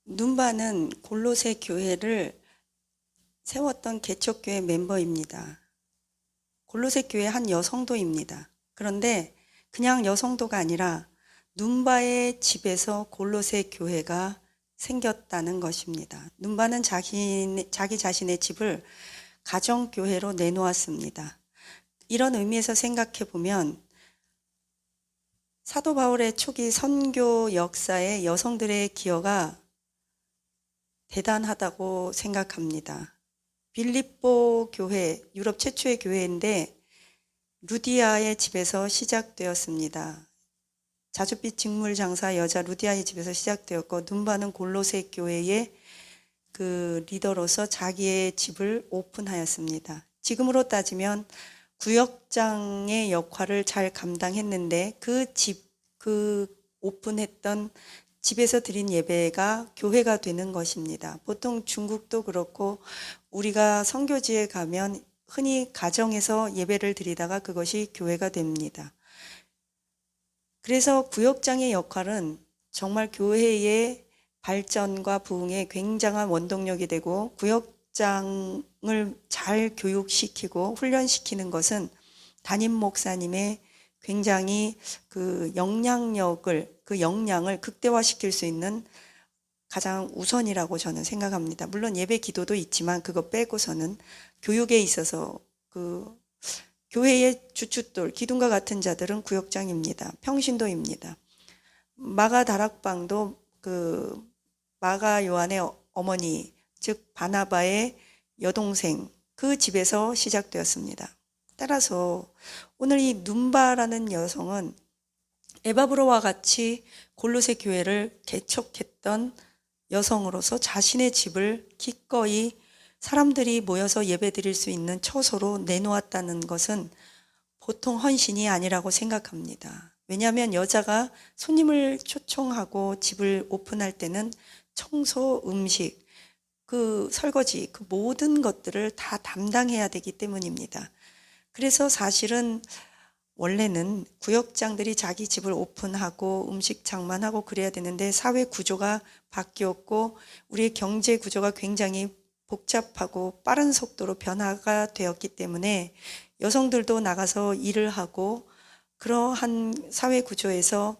눈바는 골로새 교회를 세웠던 개척교회 멤버입니다. 골로새 교회 한 여성도입니다. 그런데 그냥 여성도가 아니라 눈바의 집에서 골로새 교회가 생겼다는 것입니다. 눈바는 자기 자신의 집을 가정교회로 내놓았습니다. 이런 의미에서 생각해 보면 사도 바울의 초기 선교 역사에 여성들의 기여가 대단하다고 생각합니다. 빌립보 교회, 유럽 최초의 교회인데 루디아의 집에서 시작되었습니다. 자줏빛 직물 장사 여자 루디아의 집에서 시작되었고, 눈바는 골로새 교회의 그 리더로서 자기의 집을 오픈하였습니다. 지금으로 따지면 구역장의 역할을 잘 감당했는데 그 오픈했던 집에서 드린 예배가 교회가 되는 것입니다. 보통 중국도 그렇고 우리가 선교지에 가면 흔히 가정에서 예배를 드리다가 그것이 교회가 됩니다. 그래서 구역장의 역할은 정말 교회의 발전과 부흥에 굉장한 원동력이 되고, 구역장을 잘 교육시키고 훈련시키는 것은 담임 목사님의 굉장히 그 역량을 극대화시킬 수 있는 가장 우선이라고 저는 생각합니다. 물론 예배 기도도 있지만 그거 빼고서는 교육에 있어서 그 교회의 주춧돌, 기둥과 같은 자들은 구역장입니다. 평신도입니다. 마가 다락방도 그 마가 요한의 어머니, 즉 바나바의 여동생, 그 집에서 시작되었습니다. 따라서 오늘 이 눈바라는 여성은 에바브로와 같이 골로새 교회를 개척했던 여성으로서 자신의 집을 기꺼이 사람들이 모여서 예배드릴 수 있는 처소로 내놓았다는 것은 보통 헌신이 아니라고 생각합니다. 왜냐하면 여자가 손님을 초청하고 집을 오픈할 때는 청소, 음식, 그 설거지, 그 모든 것들을 다 담당해야 되기 때문입니다. 그래서 사실은 원래는 구역장들이 자기 집을 오픈하고 음식 장만하고 그래야 되는데 사회 구조가 바뀌었고 우리의 경제 구조가 굉장히 복잡하고 빠른 속도로 변화가 되었기 때문에 여성들도 나가서 일을 하고, 그러한 사회 구조에서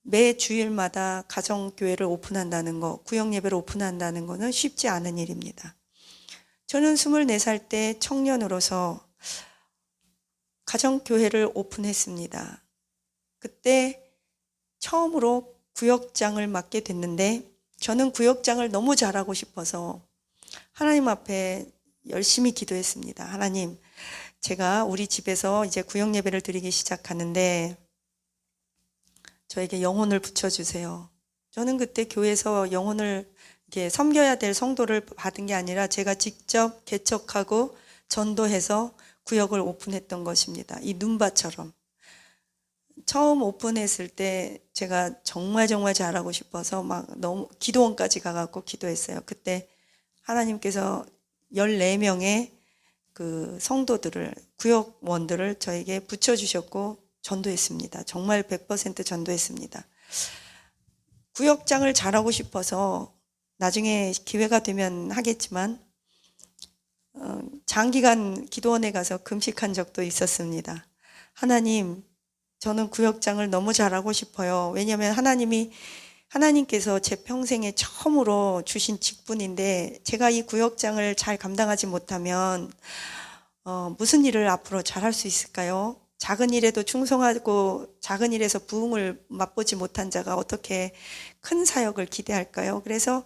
매 주일마다 가정교회를 오픈한다는 거, 구역예배를 오픈한다는 거는 쉽지 않은 일입니다. 저는 24살 때 청년으로서 가정교회를 오픈했습니다. 그때 처음으로 구역장을 맡게 됐는데 저는 구역장을 너무 잘하고 싶어서 하나님 앞에 열심히 기도했습니다. 하나님, 제가 우리 집에서 이제 구역예배를 드리기 시작하는데 저에게 영혼을 붙여주세요. 저는 그때 교회에서 영혼을 이렇게 섬겨야 될 성도를 받은 게 아니라 제가 직접 개척하고 전도해서 구역을 오픈했던 것입니다. 이 눈바처럼. 처음 오픈했을 때 제가 정말 잘하고 싶어서 막 너무 기도원까지 가갖고 기도했어요. 그때 하나님께서 14명의 그 성도들을, 구역원들을 저에게 붙여주셨고 전도했습니다. 정말 100% 전도했습니다. 구역장을 잘하고 싶어서 나중에 기회가 되면 하겠지만 장기간 기도원에 가서 금식한 적도 있었습니다. 하나님, 저는 구역장을 너무 잘하고 싶어요. 왜냐하면 하나님께서 제 평생에 처음으로 주신 직분인데 제가 이 구역장을 잘 감당하지 못하면 무슨 일을 앞으로 잘할 수 있을까요? 작은 일에도 충성하고 작은 일에서 부흥을 맛보지 못한 자가 어떻게 큰 사역을 기대할까요? 그래서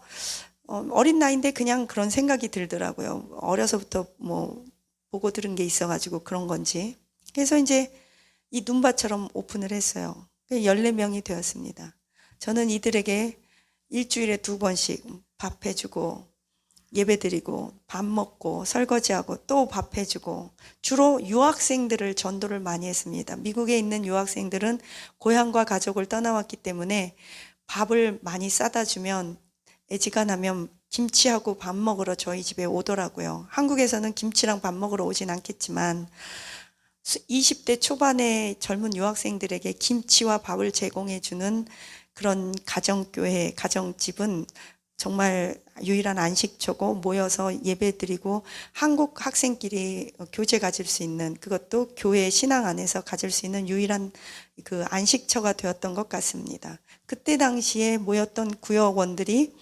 어린 나이인데 그냥 그런 생각이 들더라고요. 어려서부터 뭐 보고 들은 게 있어가지고 그런 건지. 그래서 이제 이 눈바처럼 오픈을 했어요. 14명이 되었습니다. 저는 이들에게 일주일에 2번씩 밥 해주고 예배드리고 밥 먹고 설거지하고 또 밥 해주고, 주로 유학생들을 전도를 많이 했습니다. 미국에 있는 유학생들은 고향과 가족을 떠나왔기 때문에 밥을 많이 싸다 주면 애지간하면 김치하고 밥 먹으러 저희 집에 오더라고요. 한국에서는 김치랑 밥 먹으러 오진 않겠지만 20대 초반의 젊은 유학생들에게 김치와 밥을 제공해주는 그런 가정교회, 가정집은 정말 유일한 안식처고 모여서 예배드리고 한국 학생끼리 교제 가질 수 있는, 그것도 교회 신앙 안에서 가질 수 있는 유일한 그 안식처가 되었던 것 같습니다. 그때 당시에 모였던 구역원들이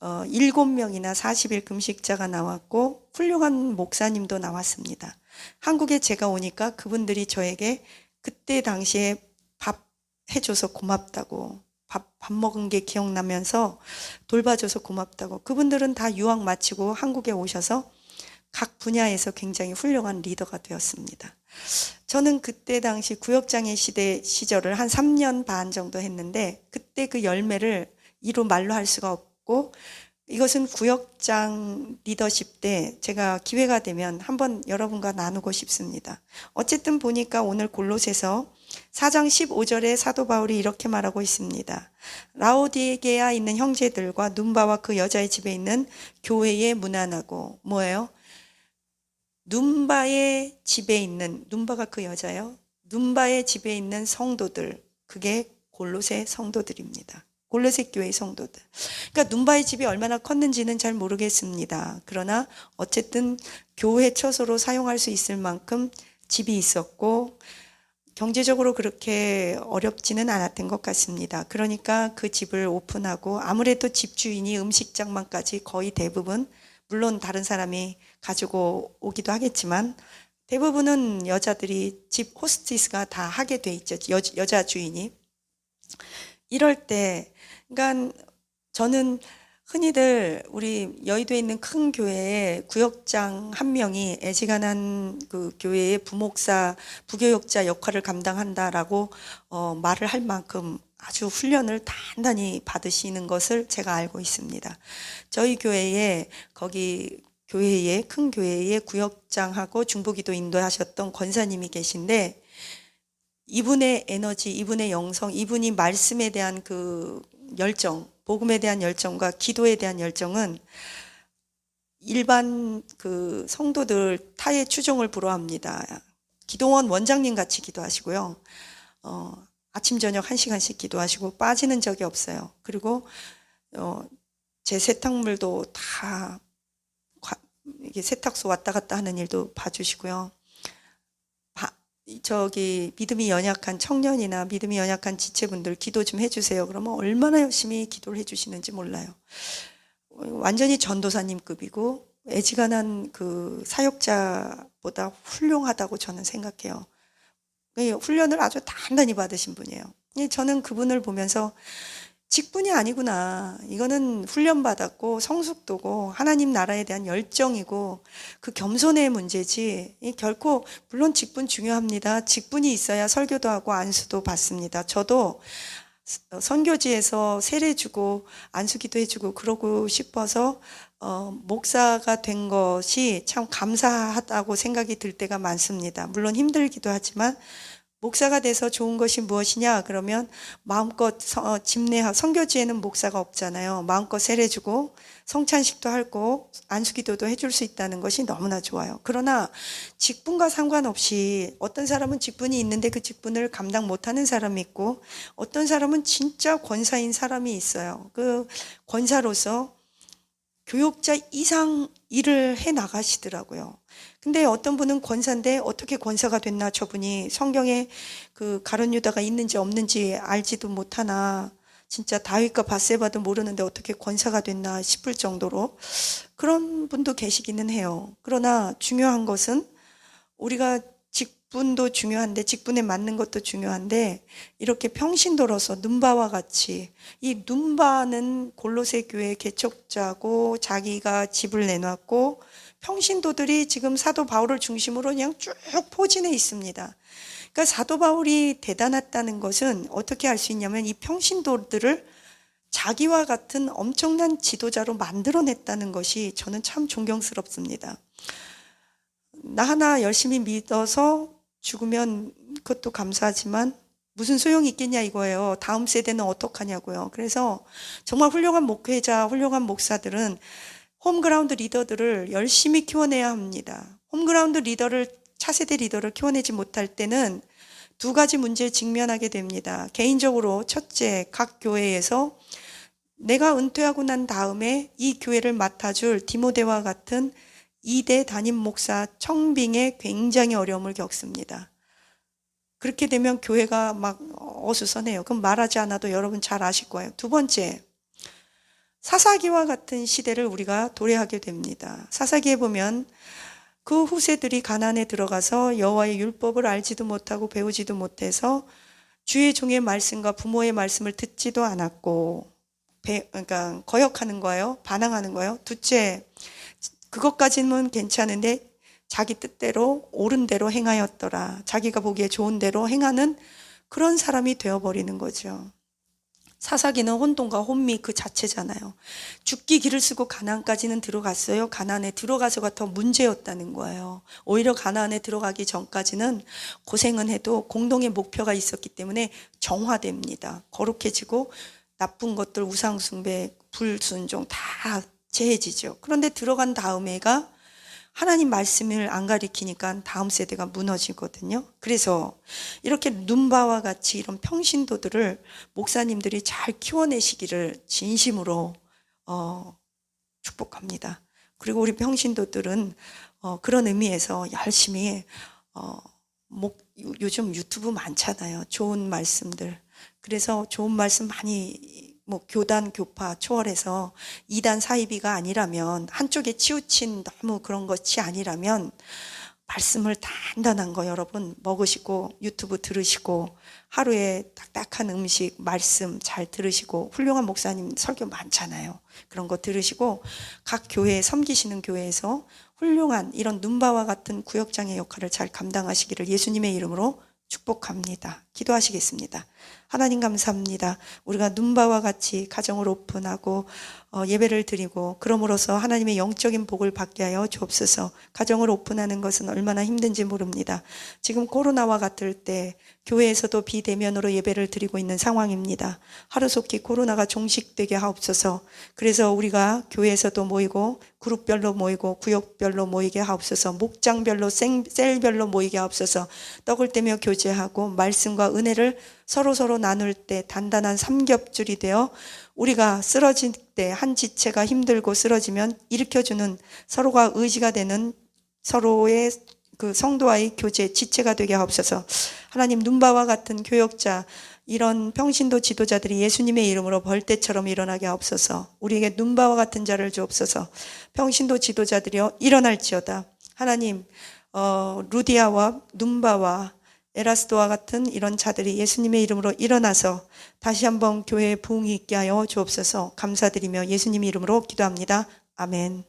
7명이나 40일 금식자가 나왔고 훌륭한 목사님도 나왔습니다. 한국에 제가 오니까 그분들이 저에게 그때 당시에 밥 해줘서 고맙다고, 밥 먹은 게 기억나면서 돌봐줘서 고맙다고, 그분들은 다 유학 마치고 한국에 오셔서 각 분야에서 굉장히 훌륭한 리더가 되었습니다. 저는 그때 당시 구역장의 시절을 한 3년 반 정도 했는데 그때 그 열매를 이루 말로 할 수가 없고, 이것은 구역장 리더십 때 제가 기회가 되면 한번 여러분과 나누고 싶습니다. 어쨌든 보니까 오늘 골로새서 4장 15절에 사도 바울이 이렇게 말하고 있습니다. 라오디게아 있는 형제들과 눈바와 그 여자의 집에 있는 교회에 문안하고, 뭐예요? 눈바의 집에 있는, 눈바가 그 여자예요. 눈바의 집에 있는 성도들, 그게 골로새 성도들입니다. 골로새 교회 성도들. 그러니까 눈바의 집이 얼마나 컸는지는 잘 모르겠습니다. 그러나 어쨌든 교회 처소로 사용할 수 있을 만큼 집이 있었고 경제적으로 그렇게 어렵지는 않았던 것 같습니다. 그러니까 그 집을 오픈하고, 아무래도 집주인이 음식장만까지 거의 대부분, 물론 다른 사람이 가지고 오기도 하겠지만 대부분은 여자들이 집 호스티스가 다 하게 돼 있죠. 여자 주인이. 이럴 때, 그러니까 저는 흔히들 우리 여의도에 있는 큰 교회에 구역장 한 명이 애지간한 그 교회의 부목사, 부교역자 역할을 감당한다라고 말을 할 만큼 아주 훈련을 단단히 받으시는 것을 제가 알고 있습니다. 저희 교회에, 거기 교회에, 큰 교회에 구역장하고 중보기도 인도하셨던 권사님이 계신데, 이분의 에너지, 이분의 영성, 이분이 말씀에 대한 그 열정, 복음에 대한 열정과 기도에 대한 열정은 일반 그 성도들 타의 추종을 불허합니다. 기도원 원장님 같이 기도하시고요. 아침 저녁 1시간씩 기도하시고 빠지는 적이 없어요. 그리고 제 세탁물도 다 이게 세탁소 왔다 갔다 하는 일도 봐주시고요. 저기 믿음이 연약한 청년이나 믿음이 연약한 지체분들 기도 좀 해주세요. 그러면 얼마나 열심히 기도를 해주시는지 몰라요. 완전히 전도사님급이고 애지간한 그 사역자보다 훌륭하다고 저는 생각해요. 훈련을 아주 단단히 받으신 분이에요. 저는 그분을 보면서 직분이 아니구나. 이거는 훈련받았고 성숙도고 하나님 나라에 대한 열정이고 그 겸손의 문제지. 결코, 물론 직분 중요합니다. 직분이 있어야 설교도 하고 안수도 받습니다. 저도 선교지에서 세례 주고 안수기도 해주고 그러고 싶어서 목사가 된 것이 참 감사하다고 생각이 들 때가 많습니다. 물론 힘들기도 하지만 목사가 돼서 좋은 것이 무엇이냐 그러면 마음껏 집례하고, 선교지에는 목사가 없잖아요. 마음껏 세례주고 성찬식도 하고 안수기도도 해줄 수 있다는 것이 너무나 좋아요. 그러나 직분과 상관없이 어떤 사람은 직분이 있는데 그 직분을 감당 못하는 사람이 있고, 어떤 사람은 진짜 권사인 사람이 있어요. 그 권사로서 교육자 이상 일을 해 나가시더라고요. 근데 어떤 분은 권사인데 어떻게 권사가 됐나, 저분이 성경에 그 가룟 유다가 있는지 없는지 알지도 못하나, 진짜 다윗과 밧세바도 모르는데 어떻게 권사가 됐나 싶을 정도로 그런 분도 계시기는 해요. 그러나 중요한 것은 우리가 직분도 중요한데, 직분에 맞는 것도 중요한데, 이렇게 평신도로서 눈바와 같이, 이 눈바는 골로새 교회 개척자고 자기가 집을 내놨고 평신도들이 지금 사도 바울을 중심으로 그냥 쭉 포진해 있습니다. 그러니까 사도 바울이 대단했다는 것은 어떻게 알 수 있냐면, 이 평신도들을 자기와 같은 엄청난 지도자로 만들어냈다는 것이 저는 참 존경스럽습니다. 나 하나 열심히 믿어서 죽으면 그것도 감사하지만 무슨 소용이 있겠냐 이거예요. 다음 세대는 어떡하냐고요. 그래서 정말 훌륭한 목회자, 훌륭한 목사들은 홈그라운드 리더들을 열심히 키워내야 합니다. 홈그라운드 리더를, 차세대 리더를 키워내지 못할 때는 두 가지 문제에 직면하게 됩니다. 개인적으로 첫째, 각 교회에서 내가 은퇴하고 난 다음에 이 교회를 맡아줄 디모데와 같은 2대 담임 목사 청빙에 굉장히 어려움을 겪습니다. 그렇게 되면 교회가 막 어수선해요. 그럼 말하지 않아도 여러분 잘 아실 거예요. 두 번째, 사사기와 같은 시대를 우리가 도래하게 됩니다. 사사기에 보면 그 후세들이 가나안에 들어가서 여호와의 율법을 알지도 못하고 배우지도 못해서 주의 종의 말씀과 부모의 말씀을 듣지도 않았고, 그러니까 거역하는 거예요. 반항하는 거예요. 둘째, 그것까지는 괜찮은데 자기 뜻대로 옳은 대로 행하였더라. 자기가 보기에 좋은 대로 행하는 그런 사람이 되어버리는 거죠. 사사기는 혼돈과 혼미 그 자체잖아요. 죽기 길을 쓰고 가나안까지는 들어갔어요. 가나안에 들어가서가 더 문제였다는 거예요. 오히려 가나안에 들어가기 전까지는 고생은 해도 공동의 목표가 있었기 때문에 정화됩니다. 거룩해지고 나쁜 것들, 우상숭배, 불순종 다 제해지죠. 그런데 들어간 다음에가 하나님 말씀을 안 가리키니까 다음 세대가 무너지거든요. 그래서 이렇게 눈바와 같이 이런 평신도들을 목사님들이 잘 키워내시기를 진심으로 축복합니다. 그리고 우리 평신도들은 그런 의미에서 열심히 요즘 유튜브 많잖아요. 좋은 말씀들. 그래서 좋은 말씀 많이 교단, 교파 초월해서 이단 사이비가 아니라면, 한쪽에 치우친 너무 그런 것이 아니라면 말씀을 단단한 거 여러분 먹으시고 유튜브 들으시고 하루에 딱딱한 음식 말씀 잘 들으시고 훌륭한 목사님 설교 많잖아요. 그런 거 들으시고 각 교회 섬기시는 교회에서 훌륭한 이런 눈바와 같은 구역장의 역할을 잘 감당하시기를 예수님의 이름으로 축복합니다. 기도하시겠습니다. 하나님 감사합니다. 우리가 눈바와 같이 가정을 오픈하고 예배를 드리고 그럼으로써 하나님의 영적인 복을 받게 하여 주옵소서. 가정을 오픈하는 것은 얼마나 힘든지 모릅니다. 지금 코로나와 같을 때 교회에서도 비대면으로 예배를 드리고 있는 상황입니다. 하루속히 코로나가 종식되게 하옵소서. 그래서 우리가 교회에서도 모이고 그룹별로 모이고 구역별로 모이게 하옵소서. 목장별로 셀별로 모이게 하옵소서. 떡을 떼며 교제하고 말씀과 은혜를 서로 나눌 때 단단한 삼겹줄이 되어 우리가 쓰러질 때 한 지체가 힘들고 쓰러지면 일으켜주는 서로가 의지가 되는 서로의 그 성도와의 교제 지체가 되게 하옵소서. 하나님 눈바와 같은 교역자 이런 평신도 지도자들이 예수님의 이름으로 벌떼처럼 일어나게 하옵소서. 우리에게 눈바와 같은 자를 주옵소서. 평신도 지도자들이여 일어날지어다. 하나님 루디아와 눈바와 에라스도와 같은 이런 자들이 예수님의 이름으로 일어나서 다시 한번 교회에 부흥이 있게 하여 주옵소서. 감사드리며 예수님의 이름으로 기도합니다. 아멘.